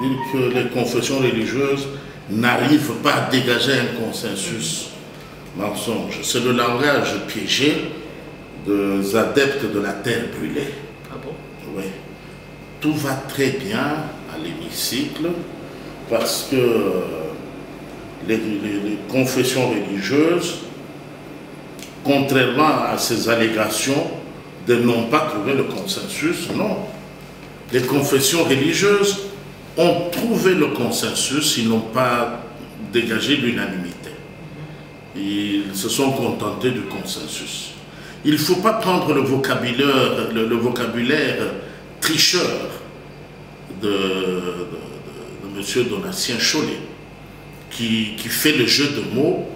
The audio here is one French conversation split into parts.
dire que les confessions religieuses n'arrivent pas à dégager un consensus. Mensonge. C'est le langage piégé des adeptes de la terre brûlée. Ah bon? Oui. Tout va très bien à l'hémicycle parce que les confessions religieuses, contrairement à ces allégations de n'ont pas trouvé le consensus, non. Les confessions religieuses ont trouvé le consensus, ils n'ont pas dégagé l'unanimité. Ils se sont contentés du consensus. Il ne faut pas prendre le vocabulaire tricheur de M. Donatien Chollet, qui fait le jeu de mots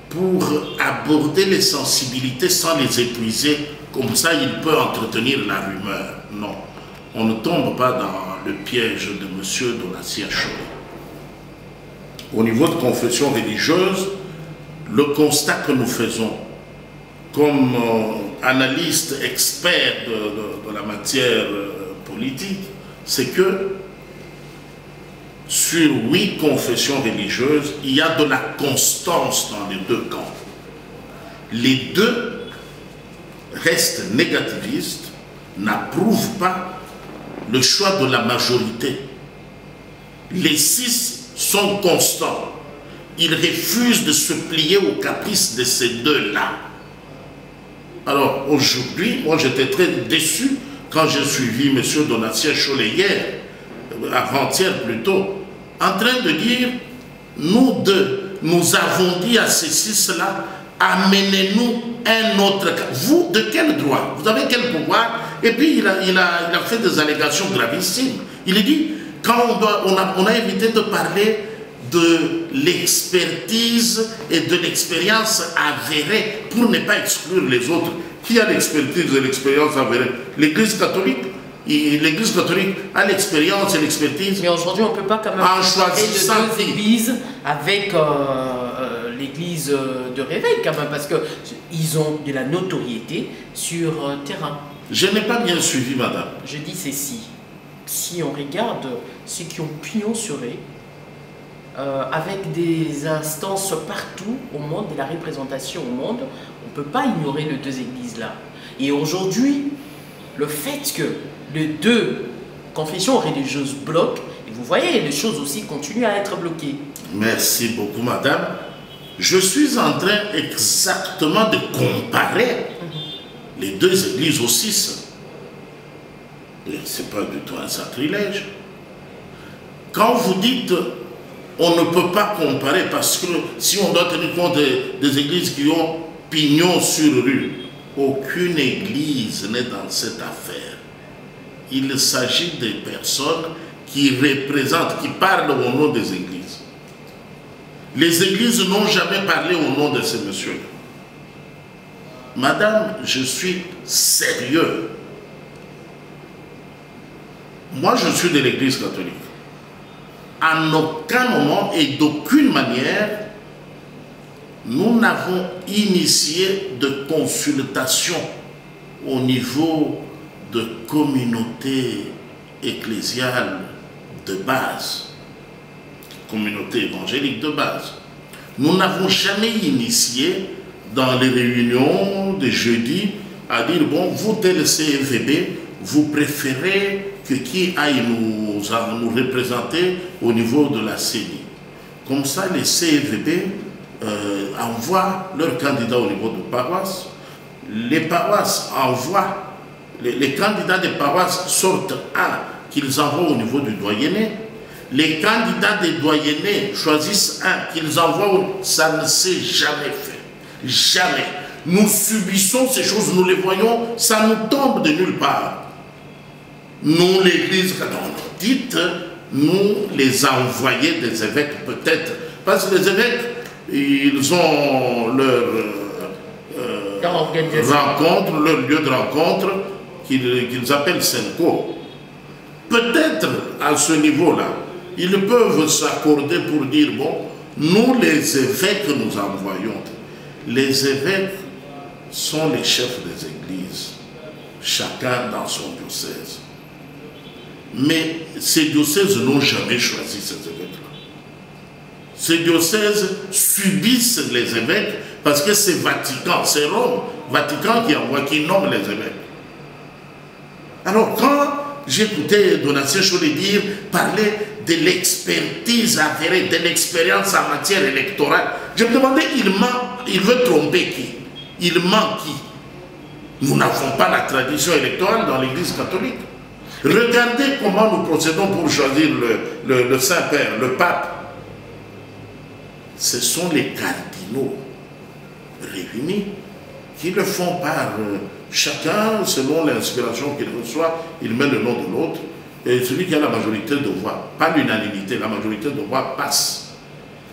pour aborder les sensibilités sans les épuiser. Comme ça, il peut entretenir la rumeur. Non, on ne tombe pas dans le piège de M. Donatien Chollet. Au niveau de confession religieuse, le constat que nous faisons comme analystes experts de la matière politique, c'est que sur 8 confessions religieuses, il y a de la constance dans les deux camps. Les deux restent négativistes, n'approuvent pas le choix de la majorité. Les 6 sont constants. Ils refusent de se plier aux caprices de ces deux-là. Alors aujourd'hui, moi j'étais très déçu quand j'ai suivi M. Donatien Chollet hier, avant-hier plutôt, en train de dire, nous deux, nous avons dit à ces 6-là, amenez-nous un autre cas. Vous, de quel droit? Vous avez quel pouvoir? Et puis il a fait des allégations gravissimes. Il a dit, quand on a évité de parler de l'expertise et de l'expérience avérée pour ne pas exclure les autres. Qui a l'expertise et l'expérience avérée? L'Église catholique. L'Église catholique a l'expérience et l'expertise. Mais aujourd'hui, on ne peut pas quand même parler de deux églises avec l'église de Réveil quand même, parce qu'ils ont de la notoriété sur terrain. Je n'ai pas bien suivi, madame. Je dis ceci. Si on regarde ceux qui ont pignon sur eux, avec des instances partout au monde, de la représentation au monde, on ne peut pas ignorer les deux églises-là. Et aujourd'hui, le fait que les deux confessions religieuses bloquent, et vous voyez, les choses aussi continuent à être bloquées. Merci beaucoup, madame. Je suis en train exactement de comparer les deux églises aux 6. Ce n'est pas du tout un sacrilège. Quand vous dites on ne peut pas comparer parce que si on doit tenir compte des églises qui ont pignon sur rue, aucune église n'est dans cette affaire. Il s'agit des personnes qui représentent, qui parlent au nom des églises. Les églises n'ont jamais parlé au nom de ces messieurs. Madame, je suis sérieux. Moi, je suis de l'église catholique. En aucun moment et d'aucune manière, nous n'avons initié de consultation au niveau de communauté ecclésiale de base, communauté évangélique de base. Nous n'avons jamais initié dans les réunions de jeudi à dire, bon, vous tel CFVB, vous préférez que qui aille nous représenter au niveau de la CENI. Comme ça, les CFVB envoient leurs candidats au niveau de paroisse. Les paroisses envoient, les candidats des paroisses sortent un qu'ils envoient au niveau du doyenné. Les candidats des doyennés choisissent un qu'ils envoient. Ça ne s'est jamais fait. Jamais. Nous subissons ces choses, nous les voyons, ça nous tombe de nulle part. Nous, l'Église, dites, nous les envoyés des évêques peut-être, parce que les évêques, ils ont leur rencontre, leur lieu de rencontre, qu'ils appellent Senko. Peut-être à ce niveau-là, ils peuvent s'accorder pour dire, bon, nous les évêques que nous envoyons, les évêques sont les chefs des églises, chacun dans son diocèse. Mais ces diocèses n'ont jamais choisi ces évêques-là. Ces diocèses subissent les évêques parce que c'est Vatican, c'est Rome, Vatican qui nomme les évêques. Alors quand j'écoutais Donatien Cholet parler de l'expertise avérée, de l'expérience en matière électorale, je me demandais, il veut tromper qui? Il ment qui? Nous n'avons pas la tradition électorale dans l'Église catholique. Regardez comment nous procédons pour choisir le Saint-Père, le pape. Ce sont les cardinaux réunis qui le font par chacun, selon l'inspiration qu'il reçoit, il met le nom de l'autre. Et celui qui a la majorité de voix, pas l'unanimité, la majorité de voix passe.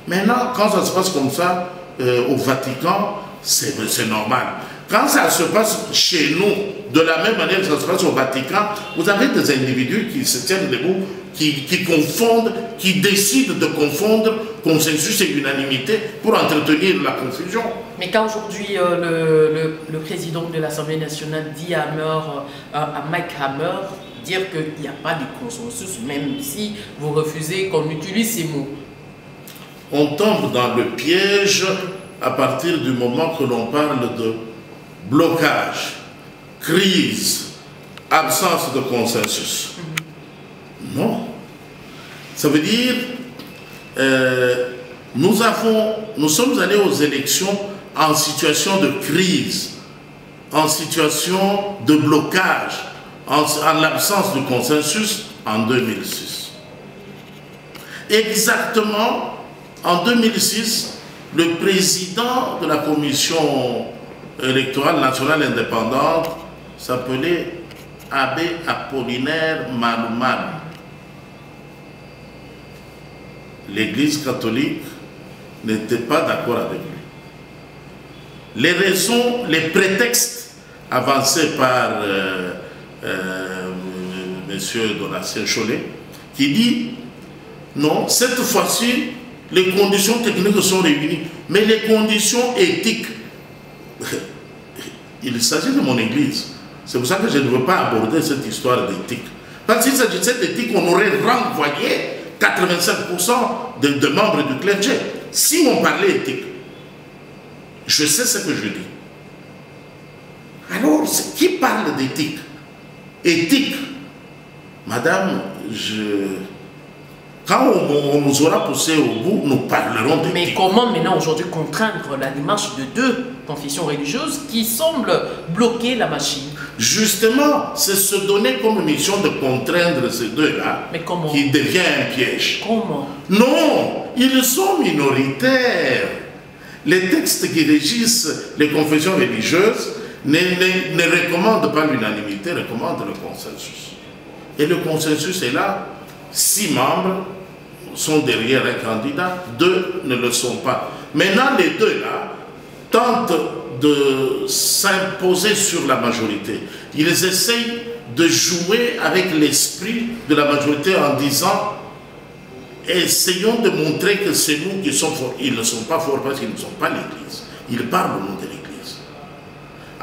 Maintenant, quand ça se passe comme ça, au Vatican, c'est normal. Quand ça se passe chez nous, de la même manière que ça se passe au Vatican, vous avez des individus qui se tiennent debout, qui confondent, qui décident de confondre consensus et unanimité pour entretenir la confusion. Mais quand aujourd'hui le président de l'Assemblée nationale dit à Mike Hammer, dire qu'il n'y a pas de consensus, même si vous refusez qu'on utilise ces mots. On tombe dans le piège à partir du moment que l'on parle de blocage, crise, absence de consensus. Non. Ça veut dire, nous sommes allés aux élections en situation de crise, en situation de blocage, en l'absence de consensus en 2006. Exactement en 2006, le président de la commission électorale nationale indépendante s'appelait Abbé Apollinaire Malouman. L'Église catholique n'était pas d'accord avec lui. Les raisons, les prétextes avancés par monsieur Donatien Cholet, qui dit non, cette fois-ci, les conditions techniques sont réunies, mais les conditions éthiques, il s'agit de mon église. C'est pour ça que je ne veux pas aborder cette histoire d'éthique. Parce qu'il s'agissait d'éthique, on aurait renvoyé 85% de membres du clergé. Si on parlait éthique, je sais ce que je dis. Alors, qui parle d'éthique? Éthique, madame, quand on nous aura poussé au bout, nous parlerons d'éthique. Mais comment maintenant aujourd'hui contraindre la démarche de deux confessions religieuses qui semblent bloquer la machine? Justement, c'est se donner comme mission de contraindre ces deux-là qui devient un piège. Comment? Non, ils sont minoritaires. Les textes qui régissent les confessions religieuses ne recommandent pas l'unanimité, recommandent le consensus. Et le consensus est là, 6 membres sont derrière un candidat, 2 ne le sont pas. Maintenant, les deux là tentent de s'imposer sur la majorité. Ils essayent de jouer avec l'esprit de la majorité en disant essayons de montrer que c'est nous qui sommes forts. Ils ne sont pas forts parce qu'ils ne sont pas l'Église. Ils parlent au nom de l'Église.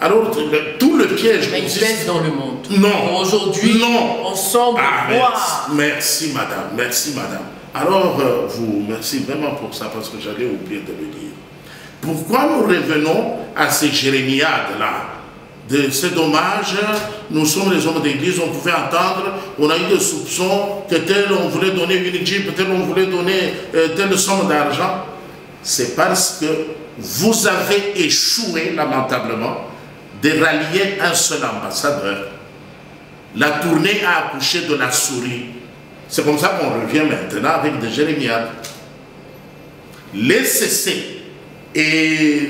Alors, tout le piège... Mais ils pèsent dans le monde. Non. Aujourd'hui, on semble voir... Merci, madame. Merci, madame. Alors, merci vraiment pour ça, parce que j'allais oublier de le dire. Pourquoi nous revenons à ces jérémiades-là? C'est dommage, nous sommes les hommes d'église, on pouvait entendre, on a eu des soupçons que tel on voulait donner une jeep, tel on voulait donner telle somme d'argent. C'est parce que vous avez échoué lamentablement de rallier un seul ambassadeur. La tournée a accouché de la souris. C'est comme ça qu'on revient maintenant avec des jérémiades. Les CC et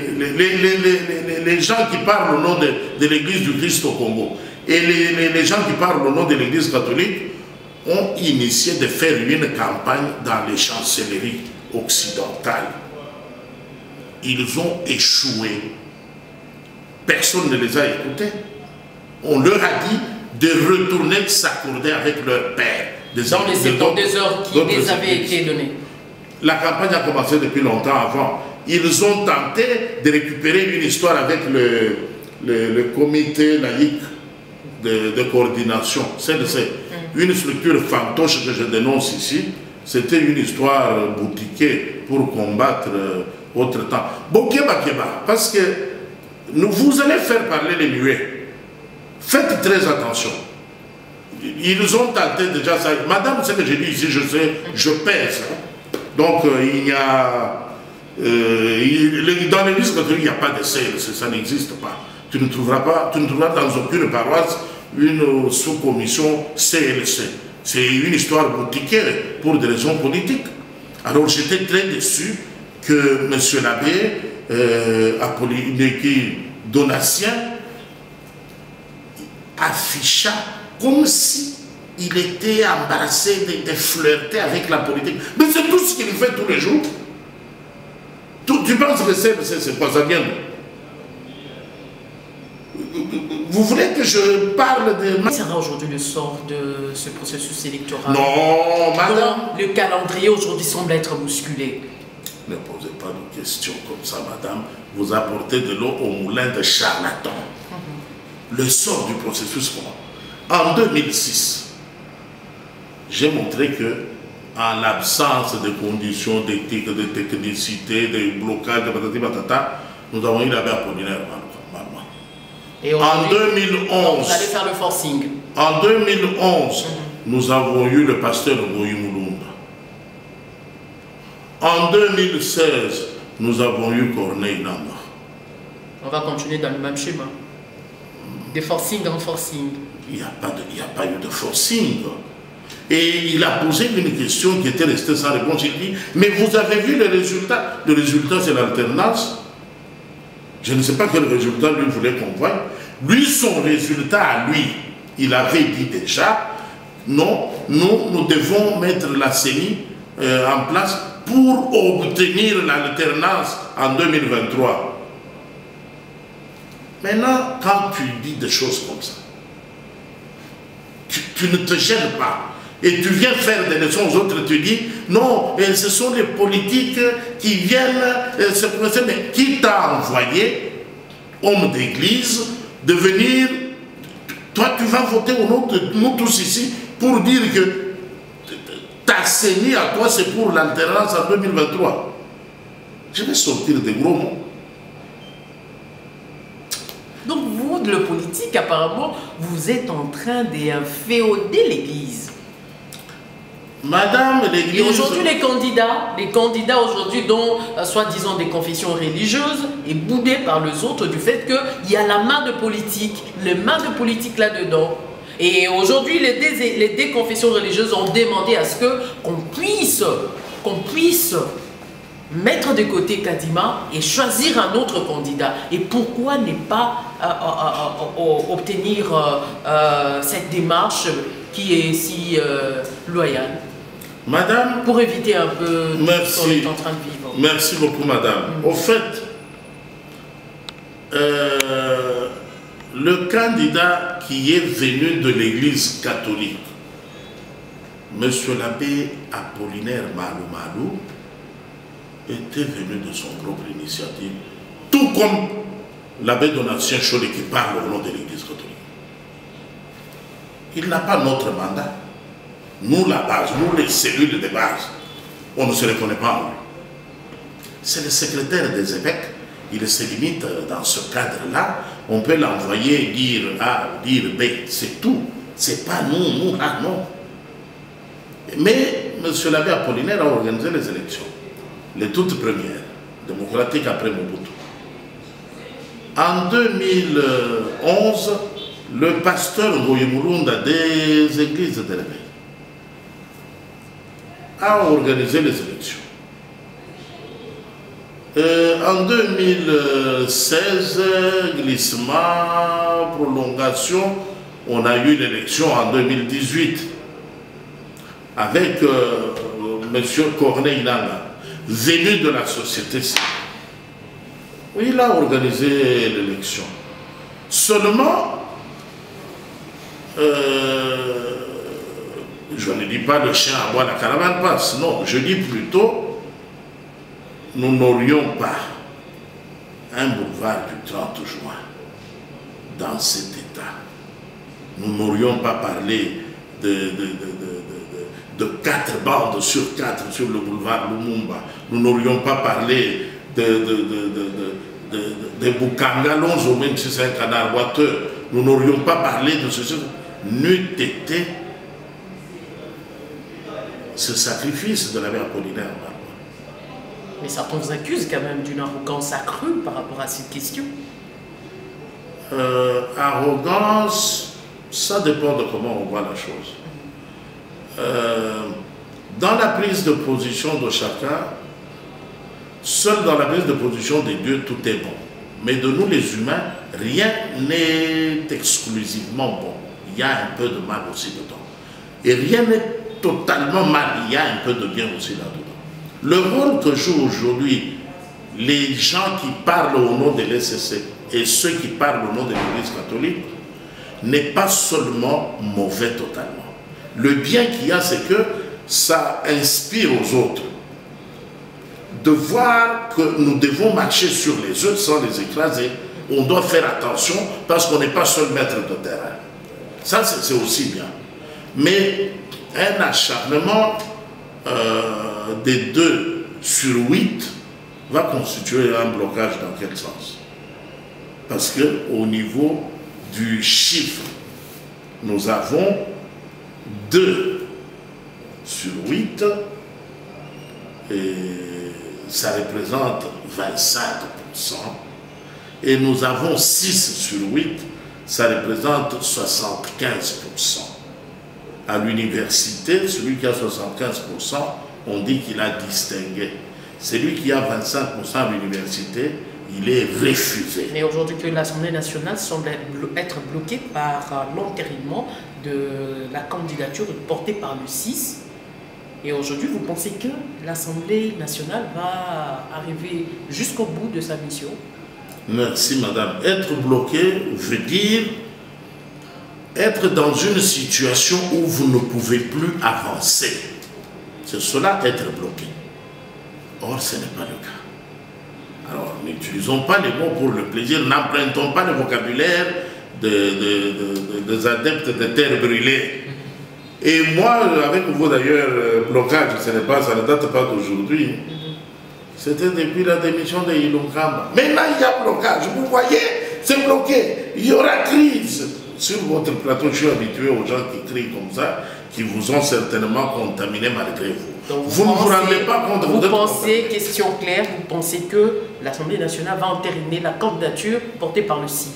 les gens qui parlent au nom de l'Église du Christ au Congo et les gens qui parlent au nom de l'Église catholique ont initié de faire une campagne dans les chancelleries occidentales. Ils ont échoué. Personne ne les a écoutés. On leur a dit de retourner s'accorder avec leur père. Dans les 72 heures qui les avaient été données. La campagne a commencé depuis longtemps avant. Ils ont tenté de récupérer une histoire avec le comité laïque de coordination, CNC. une structure fantoche que je dénonce ici, c'était une histoire boutiquée pour combattre autre temps. Bon, Keba, parce que vous allez faire parler les muets. Faites très attention. Ils ont tenté déjà ça. Madame, ce que j'ai dit ici, je sais, je pèse. Donc, il y a... dans l'église catholique, il n'y a pas de CLC, ça n'existe pas. Tu ne trouveras dans aucune paroisse une sous-commission CLC. C'est une histoire boutiquée pour des raisons politiques. Alors j'étais très déçu que M. l'abbé Apollinaire Donatien afficha comme si il était embarrassé de flirter avec la politique. Mais c'est tout ce qu'il fait tous les jours. Tu penses que c'est quoi ça vient? Vous voulez que je parle de... Quel sera aujourd'hui le sort de ce processus électoral? Non, madame. Le calendrier aujourd'hui semble être bousculé. Ne posez pas de questions comme ça, madame. Vous apportez de l'eau au moulin de charlatans. Le sort du processus, en 2006, j'ai montré que, en l'absence de conditions d'éthique, de technicité, de blocage, de patati patata, nous avons eu l'abbé Apollinaire. Et en 2011, vous allez faire le forcing. En 2011, nous avons eu le pasteur Ngoyi Mulumba. En 2016, nous avons eu Corneille Namba. On va continuer dans le même schéma. De forcing en forcing. Il n'y a pas eu de forcing. Et il a posé une question qui était restée sans réponse. Il dit, mais vous avez vu le résultat? Le résultat, c'est l'alternance. Je ne sais pas quel résultat lui voulait qu'on voie. Lui, son résultat à lui, il avait dit déjà, non, nous devons mettre la CENI en place pour obtenir l'alternance en 2023. Maintenant, quand tu dis des choses comme ça, tu ne te gênes pas. Et tu viens faire des leçons aux autres, tu dis, non, ce sont les politiques qui viennent se prononcer, mais qui t'a envoyé, homme d'église, de venir, toi tu vas voter au nom de nous tous ici, pour dire que ta CENI à toi c'est pour l'alternance en 2023. Je vais sortir des gros mots. Donc vous, le politique, apparemment, vous êtes en train d'inféoder l'église. Madame l'église... Et aujourd'hui, les candidats aujourd'hui, dont soi-disant des confessions religieuses, est boudé par les autres du fait qu'il y a la main de politique, les mains de politique là-dedans. Et aujourd'hui, les deux confessions religieuses ont demandé à ce qu'on puisse mettre de côté Kadima et choisir un autre candidat. Et pourquoi ne pas obtenir cette démarche qui est si loyale? Madame, pour éviter un peu ce qu'on est en train de vivre. Merci beaucoup, madame. Au fait, le candidat qui est venu de l'église catholique, monsieur l'abbé Apollinaire Malou, était venu de son propre initiative, tout comme l'abbé Donatien Chollet qui parle au nom de l'église catholique. Il n'a pas notre mandat. Nous, la base, nous, les cellules de base, on ne se reconnaît pas en lui. C'est le secrétaire des évêques, il se limite dans ce cadre-là. On peut l'envoyer dire A, dire B, c'est tout. C'est pas nous, là, non. Mais M. l'abbé Apollinaire a organisé les élections, les toutes premières, démocratiques après Mobutu. En 2011, le pasteur Ngoyi Mulumba des églises de l'éveil a organisé les élections. En 2016, glissement, prolongation, on a eu l'élection en 2018 avec M. Corneille Nanga, venu de la société civile. Il a organisé l'élection. Seulement, je ne dis pas le chien à boire, la caravane passe. Non, je dis plutôt, nous n'aurions pas un boulevard du 30 juin dans cet état. Nous n'aurions pas parlé de 4 bandes sur 4 sur le boulevard Lumumba. Nous n'aurions pas parlé de Bukanga Lonzo, même si c'est un canard boiteux. Nous n'aurions pas parlé de ceci. N'eût été ce sacrifice de l'abbé Apollinaire. Mais certains vous accusent quand même d'une arrogance accrue par rapport à cette question. Arrogance, ça dépend de comment on voit la chose. Dans la prise de position de chacun, seul dans la prise de position des dieux, tout est bon. Mais de nous les humains, rien n'est exclusivement bon. Il y a un peu de mal aussi dedans. Et rien n'est totalement mal, il y a un peu de bien aussi là-dedans. Le rôle que jouent aujourd'hui les gens qui parlent au nom de l'SCC et ceux qui parlent au nom de l'Église catholique n'est pas seulement mauvais totalement. Le bien qu'il y a, c'est que ça inspire aux autres de voir que nous devons marcher sur les œufs sans les écraser. On doit faire attention parce qu'on n'est pas seul maître de terrain. Ça, c'est aussi bien. Mais un acharnement des 2 sur 8 va constituer un blocage dans quel sens? Parce qu'au niveau du chiffre, nous avons 2 sur 8 et ça représente 25%. Et nous avons 6 sur 8, ça représente 75%. À l'université, celui qui a 75%, on dit qu'il a distingué. Celui qui a 25% à l'université, il est refusé. Mais aujourd'hui que l'Assemblée nationale semble être bloquée par l'entérinement de la candidature portée par le 6. Et aujourd'hui, vous pensez que l'Assemblée nationale va arriver jusqu'au bout de sa mission? Merci madame. Être bloqué veut dire être dans une situation où vous ne pouvez plus avancer. C'est cela, être bloqué. Or, ce n'est pas le cas. Alors, n'utilisons pas les mots pour le plaisir, n'empruntons pas le vocabulaire des adeptes de terre brûlée. Et moi, avec vous d'ailleurs, blocage, ça ne date pas d'aujourd'hui. C'était depuis la démission de Ilunkamba. Maintenant, il y a blocage. Vous voyez, c'est bloqué. Il y aura crise. Sur votre plateau, je suis habitué aux gens qui crient comme ça, qui vous ont certainement contaminé malgré vous. Donc, vous ne vous rendez pas compte. Vous pensez, question claire, vous pensez que l'Assemblée nationale va entériner la candidature portée par le CI?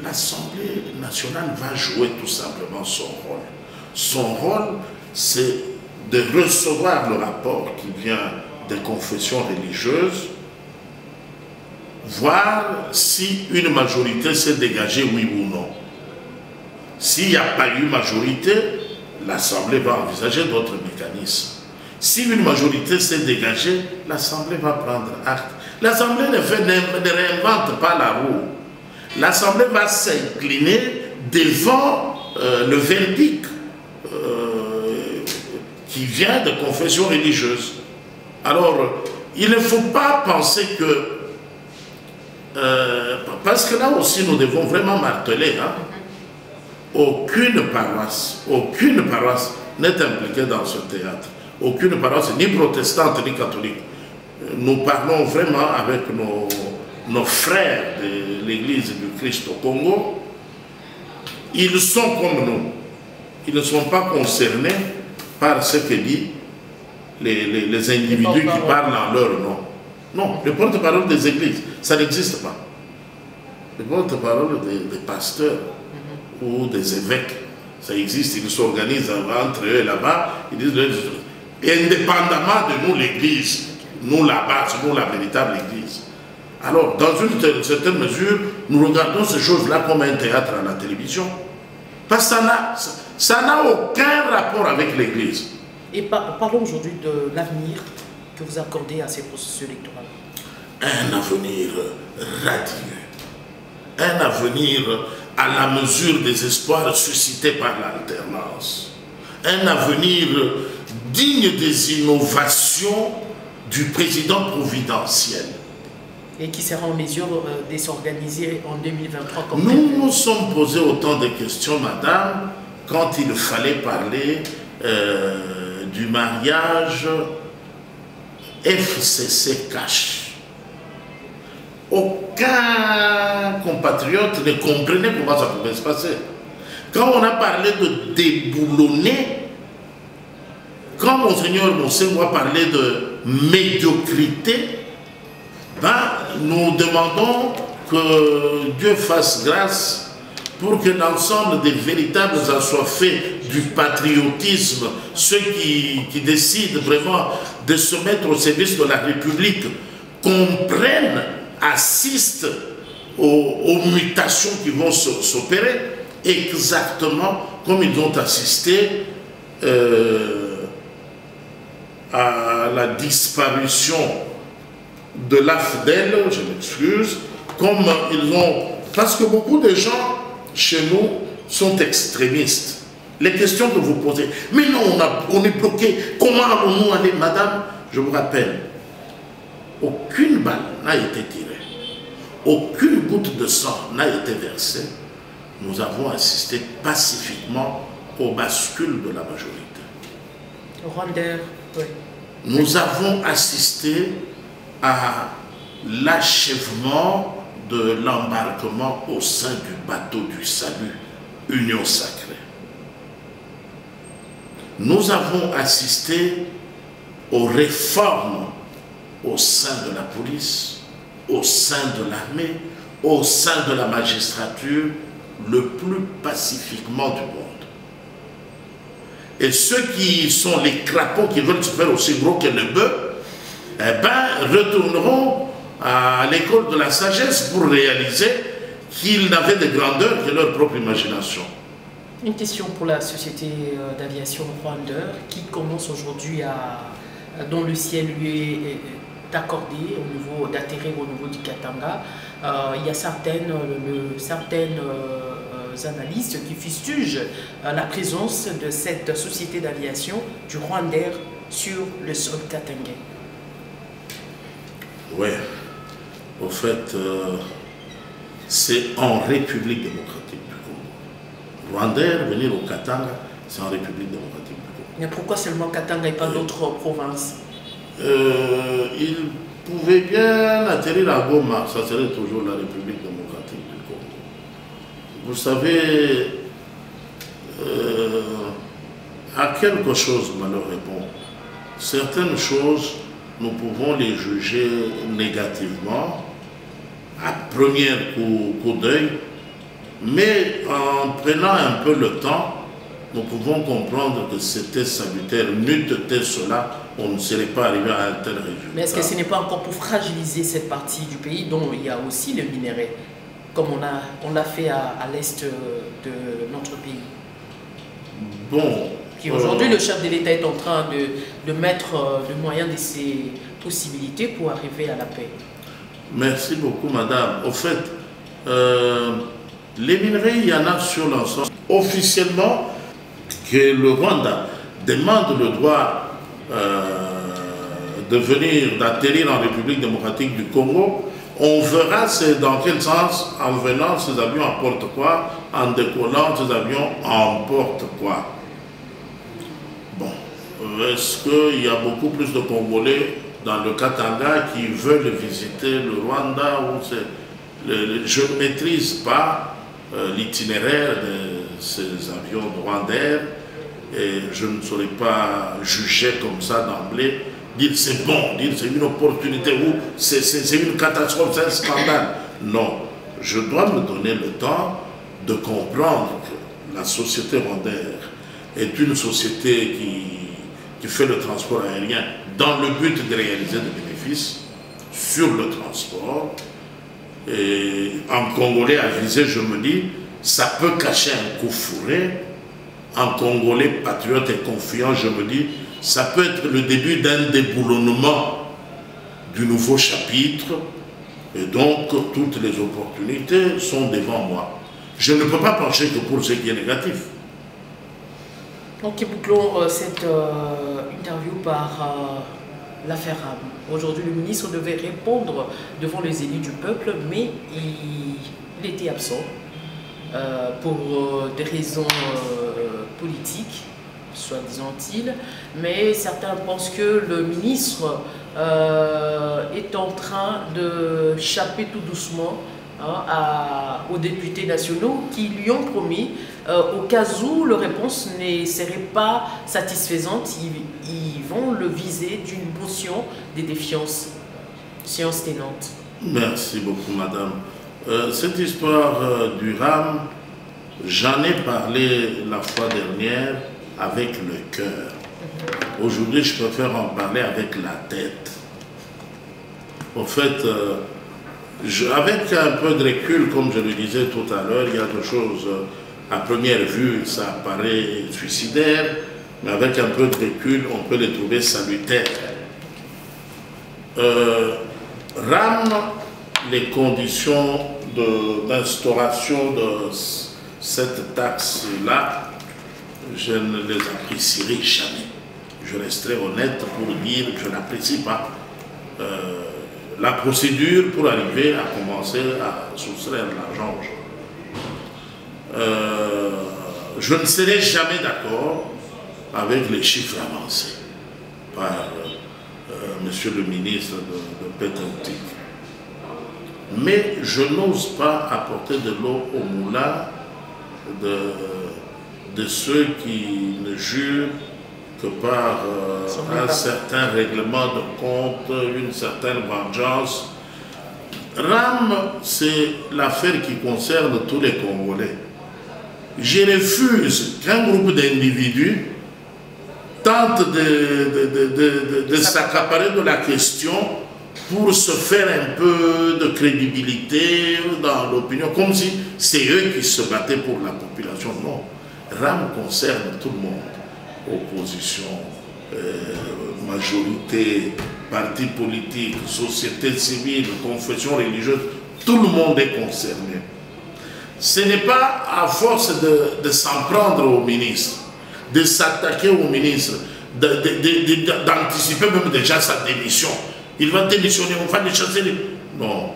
L'Assemblée nationale va jouer tout simplement son rôle. Son rôle, c'est de recevoir le rapport qui vient des confessions religieuses, voir si une majorité s'est dégagée, oui ou non. S'il n'y a pas eu majorité, l'Assemblée va envisager d'autres mécanismes. Si une majorité s'est dégagée, l'Assemblée va prendre acte. L'Assemblée ne réinvente pas la roue. L'Assemblée va s'incliner devant le verdict qui vient de confessions religieuses. Alors, il ne faut pas penser que... parce que là aussi, nous devons vraiment marteler. Hein, aucune paroisse n'est impliquée dans ce théâtre. Aucune paroisse, ni protestante, ni catholique. Nous parlons vraiment avec nos frères de l'Église du Christ au Congo. Ils sont comme nous. Ils ne sont pas concernés par ce que disent les individus qui parlent en leur nom. Non, le porte-parole des églises, ça n'existe pas. Le porte-parole des pasteurs ou des évêques, ça existe, ils s'organisent entre eux là-bas, ils disent, indépendamment de nous l'église, nous la base, nous la véritable église. Alors, dans une certaine mesure, nous regardons ces choses-là comme un théâtre à la télévision. Parce que ça n'a aucun rapport avec l'église. Et parlons aujourd'hui de l'avenir que vous accordez à ces processus électoraux. Un avenir radieux. Un avenir à la mesure des espoirs suscités par l'alternance. Un avenir digne des innovations du président providentiel. Et qui sera en mesure de s'organiser en 2023 comme nous nous sommes posé autant de questions, madame, quand il fallait parler du mariage FCC cash. Aucun compatriote ne comprenait comment ça pouvait se passer. Quand on a parlé de déboulonner, quand Monseigneur Monseigneur parlait de médiocrité, ben, nous demandons que Dieu fasse grâce pour que l'ensemble des véritables assoiffés du patriotisme, ceux qui décident vraiment de se mettre au service de la République, comprennent, assistent aux mutations qui vont s'opérer, exactement comme ils ont assisté à la disparition de l'AFDEL, je m'excuse, comme ils ont... Parce que beaucoup de gens chez nous sont extrémistes. Les questions que vous posez, mais non, on est bloqué, comment allons-nous aller, madame? Je vous rappelle, aucune balle n'a été tirée, aucune goutte de sang n'a été versée. Nous avons assisté pacifiquement au bascule de la majorité. Rwandais, oui. Nous avons assisté à l'achèvement de l'embarquement au sein du bateau du salut, Union Sacrée. Nous avons assisté aux réformes au sein de la police, au sein de l'armée, au sein de la magistrature, le plus pacifiquement du monde. Et ceux qui sont les crapauds qui veulent se faire aussi gros que le bœuf, eh ben, retourneront à l'école de la sagesse pour réaliser qu'ils n'avaient de grandeur que leur propre imagination. Une question pour la société d'aviation Rwandais qui commence aujourd'hui dont le ciel lui est accordé au niveau d'atterrir au niveau du Katanga. Il y a certaines analystes qui fustigent la présence de cette société d'aviation du Rwandais sur le sol katangais. Oui, au fait, c'est en République démocratique du Congo. Rwandais, venir au Katanga, c'est en République démocratique du Congo. Mais pourquoi seulement Katanga et pas d'autres provinces? Il pouvait bien atterrir à Goma, ça serait toujours la République démocratique du Congo. Vous savez, à quelque chose, malheur répond. Certaines choses, nous pouvons les juger négativement, à premier coup d'œil, mais en prenant un peu le temps, nous pouvons comprendre que c'était salutaire. N'eût été cela, on ne serait pas arrivé à un tel résultat. Mais est-ce que ce n'est pas encore pour fragiliser cette partie du pays dont il y a aussi le minerai, comme on l'a fait à l'est de notre pays? Bon. Aujourd'hui, le chef de l'État est en train de mettre le moyen de ses possibilités pour arriver à la paix. Merci beaucoup, madame. Au fait, les minerais, il y en a sur l'ensemble. Officiellement, que le Rwanda demande le droit d'atterrir en République démocratique du Congo, on verra dans quel sens, en venant, ces avions emportent quoi, en décollant, ces avions emportent quoi. Bon, est-ce qu'il y a beaucoup plus de Congolais dans le Katanga qui veulent visiter le Rwanda ou je ne maîtrise pas l'itinéraire de ces avions rwandais et je ne saurais pas juger comme ça d'emblée, dire c'est bon, dire c'est une opportunité ou c'est une catastrophe, c'est un scandale. Non, je dois me donner le temps de comprendre que la société rwandaise est une société qui fait le transport aérien dans le but de réaliser des bénéfices sur le transport. Et en Congolais avisé, je me dis, ça peut cacher un coup fourré. En Congolais patriote et confiant, je me dis, ça peut être le début d'un déboulonnement du nouveau chapitre. Et donc, toutes les opportunités sont devant moi. Je ne peux pas pencher que pour ce qui est négatif. Donc, bouclons cette interview par l'affaire Ram. Aujourd'hui, le ministre devait répondre devant les élus du peuple, mais il était absent. pour des raisons politiques, soi-disant-il, mais certains pensent que le ministre est en train de chapper tout doucement aux députés nationaux qui lui ont promis, au cas où leur réponse ne serait pas satisfaisante, ils vont le viser d'une motion de défiance, séance tenante. Merci beaucoup, madame. Cette histoire du RAM, j'en ai parlé la fois dernière avec le cœur. Aujourd'hui, je préfère en parler avec la tête. En fait, avec un peu de recul, comme je le disais tout à l'heure, il y a des choses, à première vue, ça paraît suicidaire, mais avec un peu de recul, on peut les trouver salutaires. RAM, les conditions d'instauration de cette taxe-là, je ne les apprécierai jamais. Je resterai honnête pour dire que je n'apprécie pas la procédure pour arriver à commencer à soustraire l'argent aux gens. Je ne serai jamais d'accord avec les chiffres avancés par monsieur le ministre de Pétantique. Mais je n'ose pas apporter de l'eau au moulin de ceux qui ne jurent que par un certain règlement de compte, une certaine vengeance. RAM, c'est l'affaire qui concerne tous les Congolais. Je refuse qu'un groupe d'individus tente de s'accaparer de la question pour se faire un peu de crédibilité dans l'opinion, comme si c'est eux qui se battaient pour la population. Non, RAM concerne tout le monde. Opposition, majorité, partis politiques, société civile, confession religieuse, tout le monde est concerné. Ce n'est pas à force de s'en prendre au ministre, de s'attaquer au ministre, d'anticiper même déjà sa démission. Il va démissionner, on va le chasser. Non,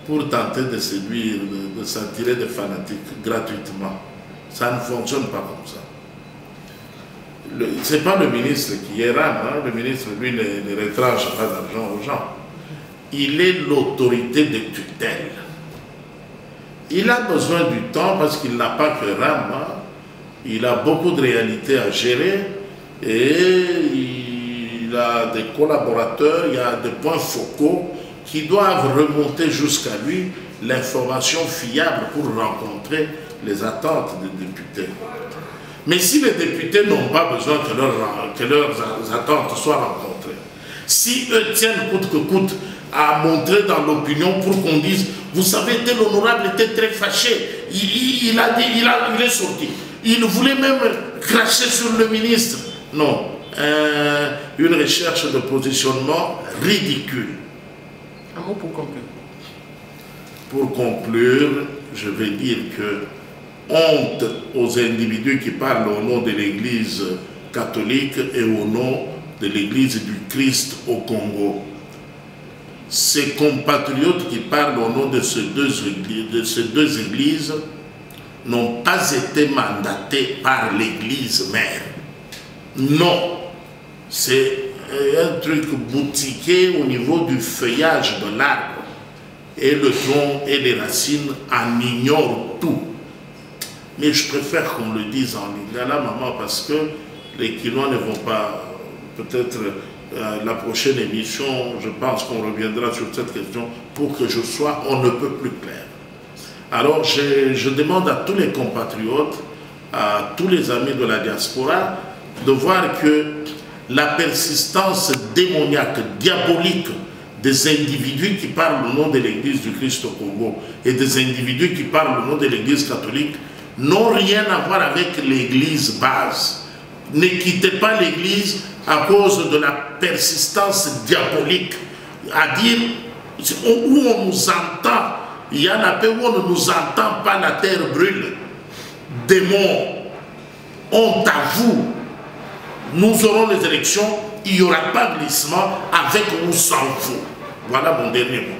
pour tenter de séduire, de s'attirer des fanatiques gratuitement. Ça ne fonctionne pas comme ça. Ce n'est pas le ministre qui est RAM, hein? Le ministre, lui, ne retranche pas d'argent aux gens. Il est l'autorité de tutelle. Il a besoin du temps parce qu'il n'a pas que RAM. Hein? Il a beaucoup de réalités à gérer et il a des collaborateurs, il y a des points focaux qui doivent remonter jusqu'à lui l'information fiable pour rencontrer les attentes des députés. Mais si les députés n'ont pas besoin que leurs attentes soient rencontrées, si eux tiennent coûte que coûte à montrer dans l'opinion pour qu'on dise, vous savez, tel honorable était très fâché, il est sorti, il voulait même cracher sur le ministre. Non, une recherche de positionnement ridicule. Un mot pour conclure. Pour conclure, je vais dire que honte aux individus qui parlent au nom de l'Église catholique et au nom de l'Église du Christ au Congo. Ces compatriotes qui parlent au nom de ces deux églises n'ont pas été mandatés par l'Église mère. Non, c'est un truc boutiqué au niveau du feuillage de l'arbre. Et le tronc et les racines en ignorent tout. Mais je préfère qu'on le dise en lingala, maman, parce que les Quinois ne vont pas, peut-être la prochaine émission, je pense qu'on reviendra sur cette question pour que je sois on ne peut plus clair. Alors je demande à tous les compatriotes, à tous les amis de la diaspora, de voir que la persistance démoniaque, diabolique des individus qui parlent au nom de l'Église du Christ au Congo et des individus qui parlent au nom de l'Église catholique n'ont rien à voir avec l'Église base. Ne quittez pas l'Église à cause de la persistance diabolique, à dire où on nous entend, il y a la paix où on ne nous entend pas, la terre brûle. Démons, honte à vous. Nous aurons les élections, il n'y aura pas de glissement avec ou sans vous. Voilà mon dernier mot.